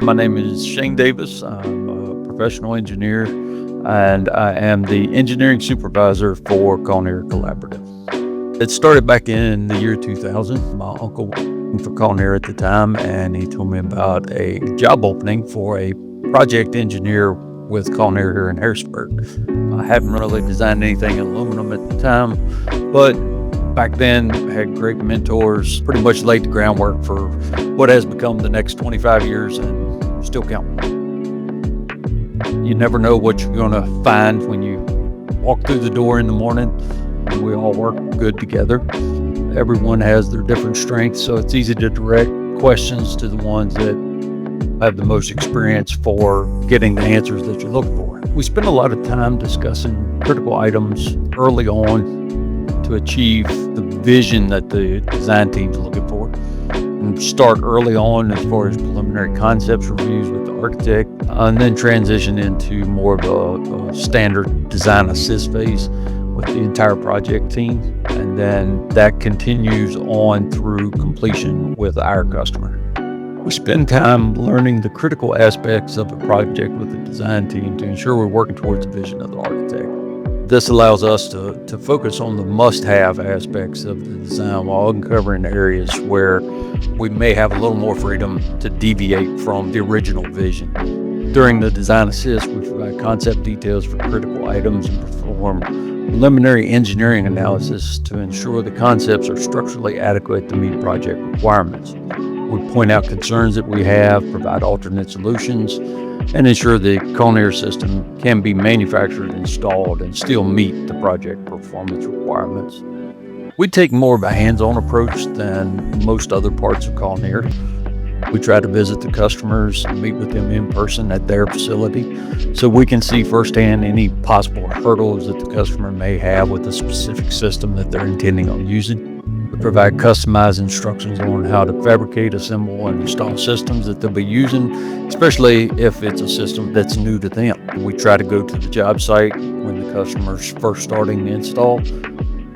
My name is Shane Davis. I'm a professional engineer, and I am the Engineering Supervisor for Kawneer Collaborative. It started back in the year 2000. My uncle worked for Kawneer at the time, and he told me about a job opening for a project engineer with Kawneer here in Harrisburg. I hadn't really designed anything in aluminum at the time, but back then had great mentors, pretty much laid the groundwork for what has become the next 25 years and still counting. You never know what you're going to find when you walk through the door in the morning, and we all work good together. Everyone has their different strengths, so it's easy to direct questions to the ones that have the most experience for getting the answers that you're looking for. We spend a lot of time discussing critical items early on to achieve the vision that the design team's looking for, and start early on as far as preliminary concepts reviews with the architect, and then transition into more of a standard design assist phase with the entire project team, and then that continues on through completion with our customer. We spend time learning the critical aspects of a project with the design team to ensure we're working towards the vision of the architect. This allows us to focus on the must-have aspects of the design while uncovering areas where we may have a little more freedom to deviate from the original vision. During the design assist, we provide concept details for critical items and perform preliminary engineering analysis to ensure the concepts are structurally adequate to meet project requirements. We point out concerns that we have, provide alternate solutions, and ensure the Kawneer system can be manufactured, installed, and still meet the project performance requirements. We take more of a hands-on approach than most other parts of Kawneer. We try to visit the customers and meet with them in person at their facility so we can see firsthand any possible hurdles that the customer may have with a specific system that they're intending on using. We provide customized instructions on how to fabricate, assemble, and install systems that they'll be using, especially if it's a system that's new to them. We try to go to the job site when the customer's first starting the install.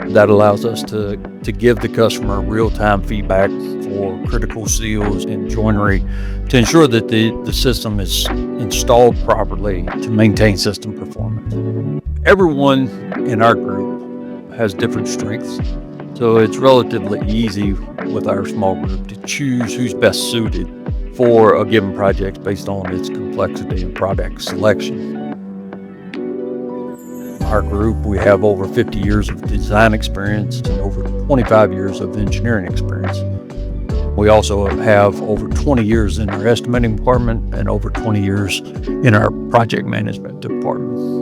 That allows us to give the customer real-time feedback for critical seals and joinery to ensure that the system is installed properly to maintain system performance. Everyone in our group has different strengths, so it's relatively easy with our small group to choose who's best suited for a given project based on its complexity and product selection. Our group, we have over 50 years of design experience and over 25 years of engineering experience. We also have over 20 years in our estimating department and over 20 years in our project management department.